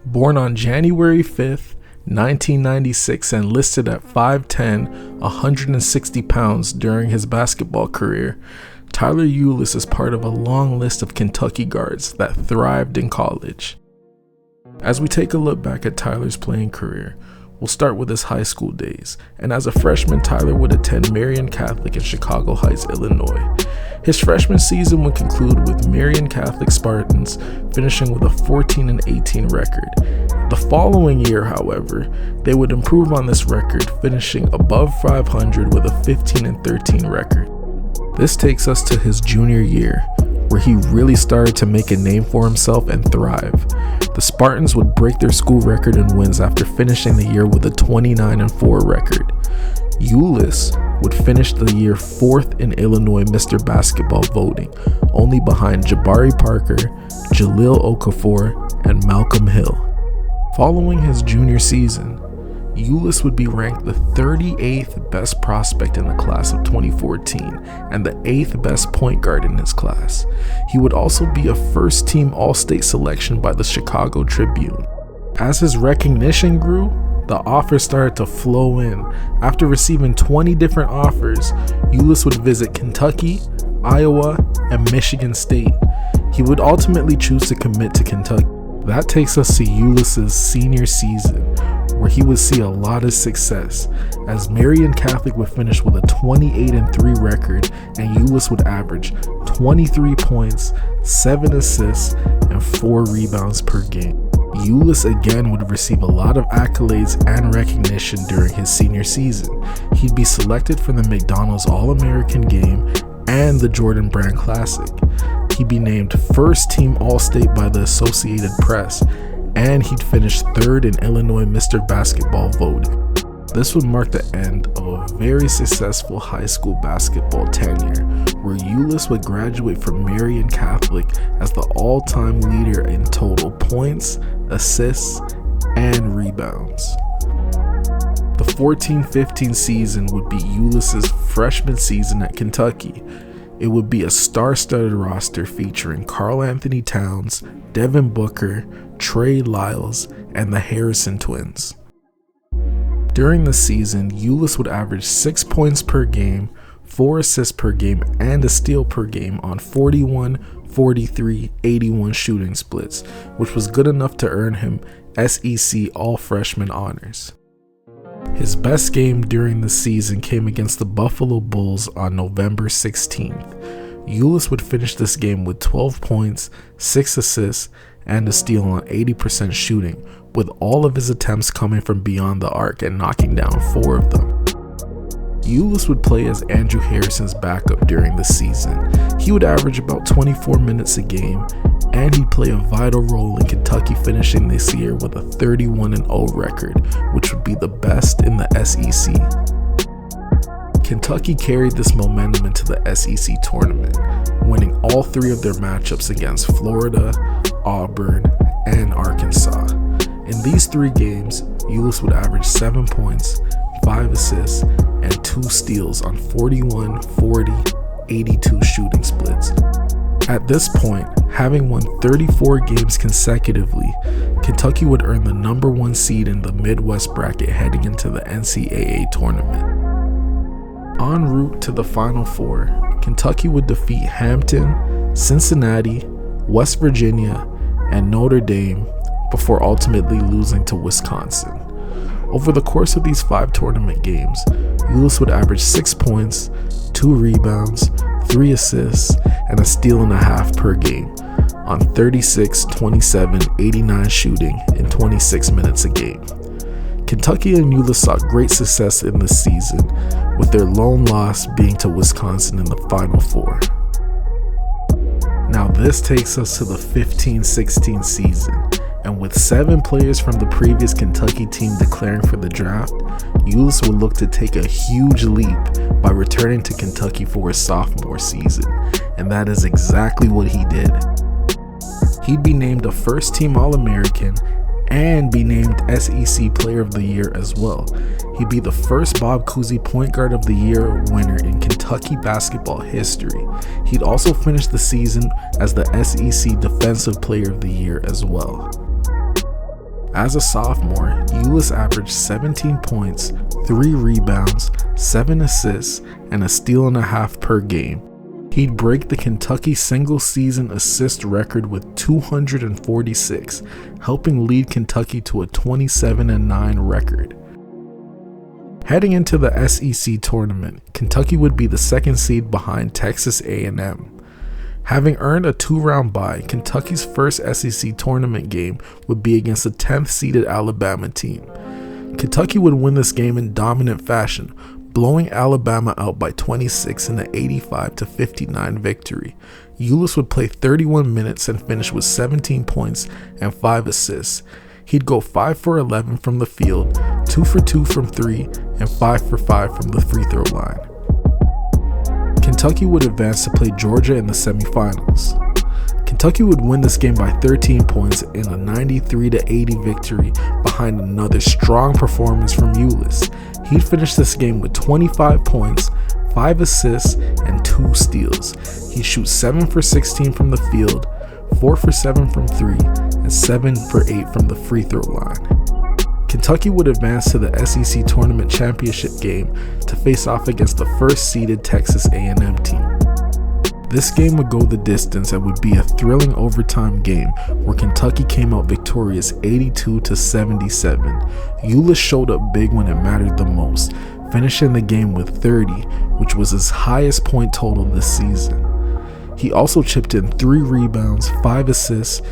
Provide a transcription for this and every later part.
Born on January 5th, 1996 and listed at 5'10", 160 pounds during his basketball career, Tyler Ulis is part of a long list of Kentucky guards that thrived in college. As we take a look back at Tyler's playing career, we'll start with his high school days, and as a freshman, Tyler would attend Marian Catholic in Chicago Heights, Illinois. His freshman season would conclude with Marian Catholic Spartans finishing with a 14-18 record. The following year, however, they would improve on this record, finishing above 500 with a 15-13 record. This takes us to his junior year, where he really started to make a name for himself and thrive. The Spartans would break their school record in wins after finishing the year with a 29-4 record. Ulis would finish the year 4th in Illinois Mr. Basketball voting, only behind Jabari Parker, Jahlil Okafor, and Malcolm Hill. Following his junior season, Ulis would be ranked the 38th best prospect in the class of 2014 and the 8th best point guard in his class. He would also be a first-team All-State selection by the Chicago Tribune. As his recognition grew, the offers started to flow in. After receiving 20 different offers, Ulis would visit Kentucky, Iowa, and Michigan State. He would ultimately choose to commit to Kentucky. That takes us to Ulis' senior season, where he would see a lot of success, as Marian Catholic would finish with a 28-3 record, and Ulis would average 23 points, 7 assists, and 4 rebounds per game. Ulis again would receive a lot of accolades and recognition during his senior season. He'd be selected for the McDonald's All-American Game and the Jordan Brand Classic. He'd be named first team All-State by the Associated Press, and he'd finish 3rd in Illinois Mr. Basketball voting. This would mark the end of a very successful high school basketball tenure, where Ulis would graduate from Marian Catholic as the all-time leader in total points, assists, and rebounds. The 14-15 season would be Ulis' freshman season at Kentucky. It would be a star-studded roster featuring Karl Anthony Towns, Devin Booker, Trey Lyles, and the Harrison twins. During the season, Ulis would average 6 points per game, 4 assists per game, and a steal per game on 41, 43, 81 shooting splits, which was good enough to earn him SEC All-Freshman honors. His best game during the season came against the Buffalo Bulls on November 16th. Ulis would finish this game with 12 points, 6 assists, and a steal on 80% shooting, with all of his attempts coming from beyond the arc and knocking down 4 of them. Ulis would play as Andrew Harrison's backup during the season. He would average about 24 minutes a game, and he'd play a vital role in Kentucky finishing this year with a 31-0 record, which would be the best in the SEC. Kentucky carried this momentum into the SEC tournament, winning all 3 of their matchups against Florida, Auburn, and Arkansas. In these 3 games, Ulis would average 7 points, 5 assists, and 2 steals on 41, 40, 82 shooting splits. At this point, having won 34 games consecutively, Kentucky would earn the number 1 seed in the Midwest bracket heading into the NCAA tournament. En route to the Final Four, Kentucky would defeat Hampton, Cincinnati, West Virginia, and Notre Dame before ultimately losing to Wisconsin. Over the course of these 5 tournament games, Ulis would average 6 points, 2 rebounds, 3 assists, and a steal and a half per game on 36, 27, 89 shooting in 26 minutes a game. Kentucky and Ulis saw great success in this season, with their lone loss being to Wisconsin in the Final Four. Now this takes us to the 15-16 season, and with 7 players from the previous Kentucky team declaring for the draft, Ulis would look to take a huge leap by returning to Kentucky for his sophomore season, and that is exactly what he did. He'd be named a first-team All-American and be named SEC Player of the Year as well. He'd be the first Bob Cousy Point Guard of the Year winner in Kentucky basketball history. He'd also finish the season as the SEC Defensive Player of the Year as well. As a sophomore, Ulis averaged 17 points, 3 rebounds, 7 assists, and a steal and a half per game. He'd break the Kentucky single-season assist record with 246, helping lead Kentucky to a 27-9 record. Heading into the SEC tournament, Kentucky would be the second seed behind Texas A&M. Having earned a 2-round bye, Kentucky's first SEC tournament game would be against the 10th-seeded Alabama team. Kentucky would win this game in dominant fashion, blowing Alabama out by 26 in an 85-59 victory. Ulis would play 31 minutes and finish with 17 points and 5 assists. He'd go 5 for 11 from the field, 2 for 2 from 3, and 5 for 5 from the free throw line. Kentucky would advance to play Georgia in the semifinals. Kentucky would win this game by 13 points in a 93-80 victory behind another strong performance from Ulis. He'd finish this game with 25 points, 5 assists, and 2 steals. He'd shoot 7 for 16 from the field, 4 for 7 from 3, and 7 for 8 from the free throw line. Kentucky would advance to the SEC Tournament Championship game to face off against the first-seeded Texas A&M team. This game would go the distance and would be a thrilling overtime game where Kentucky came out victorious 82-77. Ulis showed up big when it mattered the most, finishing the game with 30, which was his highest point total this season. He also chipped in 3 rebounds, 5 assists,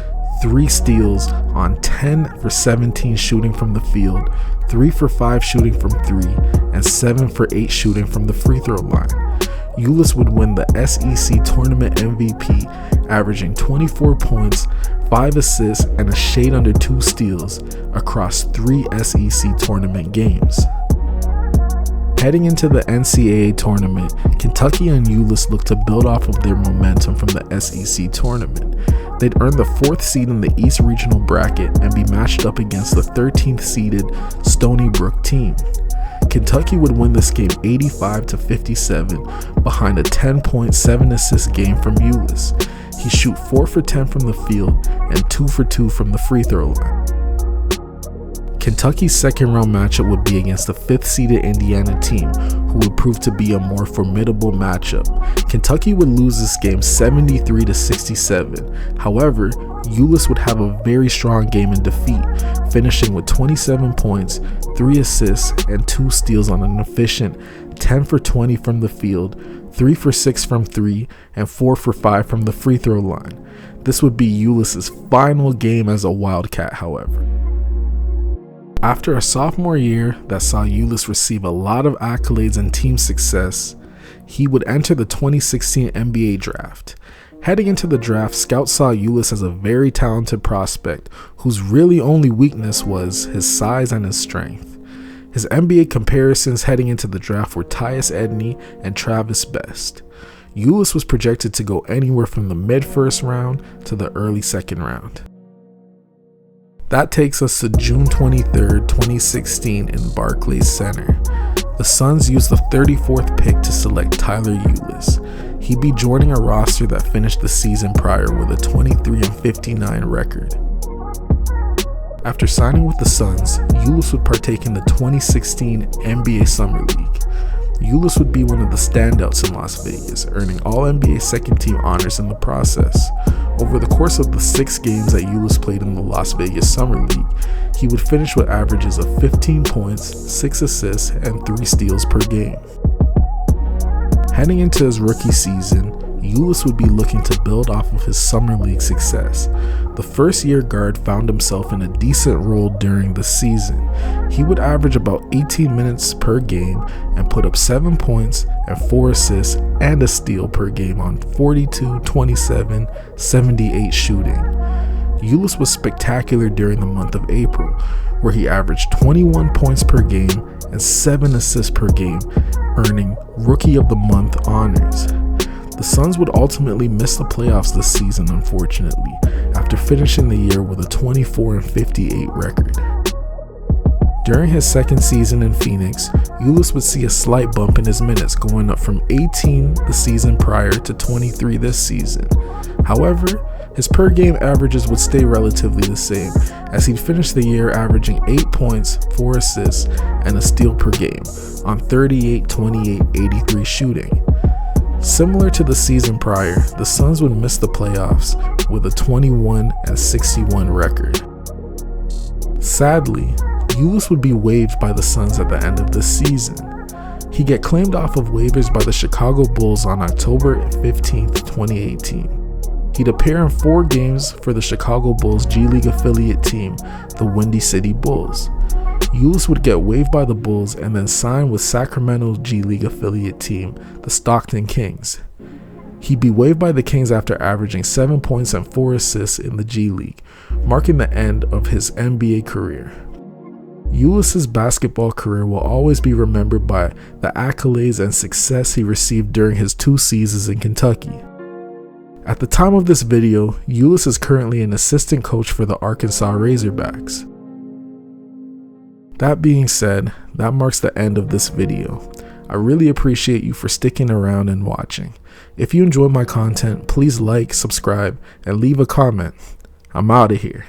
3 steals on 10 for 17 shooting from the field, 3 for 5 shooting from 3, and 7 for 8 shooting from the free throw line. Ulis would win the SEC Tournament MVP, averaging 24 points, 5 assists, and a shade under 2 steals across 3 SEC tournament games. Heading into the NCAA tournament, Kentucky and Ulis looked to build off of their momentum from the SEC tournament. They'd earn the 4th seed in the East Regional bracket and be matched up against the 13th seeded Stony Brook team. Kentucky would win this game 85-57 behind a 10-point, 7-assist game from Ulis. He'd shoot 4 for 10 from the field and 2 for 2 from the free throw line. Kentucky's second-round matchup would be against the 5th-seeded Indiana team, who would prove to be a more formidable matchup. Kentucky would lose this game 73-67. However, Ulis would have a very strong game in defeat, finishing with 27 points, 3 assists, and 2 steals on an efficient 10 for 20 from the field, 3 for 6 from 3, and 4 for 5 from the free throw line. This would be Ulis' final game as a Wildcat, however. After a sophomore year that saw Ulis receive a lot of accolades and team success, he would enter the 2016 NBA draft. Heading into the draft, scouts saw Ulis as a very talented prospect whose really only weakness was his size and his strength. His NBA comparisons heading into the draft were Tyus Edney and Travis Best. Ulis was projected to go anywhere from the mid-first round to the early second round. That takes us to June 23rd, 2016 in Barclays Center. The Suns used the 34th pick to select Tyler Ulis. He'd be joining a roster that finished the season prior with a 23-59 record. After signing with the Suns, Ulis would partake in the 2016 NBA Summer League. Ulis would be one of the standouts in Las Vegas, earning All-NBA second-team honors in the process. Over the course of the 6 games that Ulis played in the Las Vegas Summer League, he would finish with averages of 15 points, 6 assists, and 3 steals per game. Heading into his rookie season, Ulis would be looking to build off of his Summer League success. The first-year guard found himself in a decent role during the season. He would average about 18 minutes per game and put up 7 points and 4 assists and a steal per game on 42, 27, 78 shooting. Ulis was spectacular during the month of April, where he averaged 21 points per game and 7 assists per game, earning Rookie of the Month honors. The Suns would ultimately miss the playoffs this season, unfortunately, after finishing the year with a 24-58 record. During his second season in Phoenix, Ulis would see a slight bump in his minutes, going up from 18 the season prior to 23 this season. However, his per game averages would stay relatively the same, as he'd finish the year averaging 8 points, 4 assists, and a steal per game on 38, 28, 83 shooting. Similar to the season prior, the Suns would miss the playoffs with a 21-61 record. Sadly, Ulis would be waived by the Suns at the end of the season. He'd get claimed off of waivers by the Chicago Bulls on October 15, 2018. He'd appear in 4 games for the Chicago Bulls G League affiliate team, the Windy City Bulls. Ulis would get waived by the Bulls and then sign with Sacramento's G League affiliate team, the Stockton Kings. He'd be waived by the Kings after averaging 7 points and 4 assists in the G League, marking the end of his NBA career. Ulis' basketball career will always be remembered by the accolades and success he received during his 2 seasons in Kentucky. At the time of this video, Ulis is currently an assistant coach for the Arkansas Razorbacks. That being said, that marks the end of this video. I really appreciate you for sticking around and watching. If you enjoy my content, please like, subscribe, and leave a comment. I'm out of here.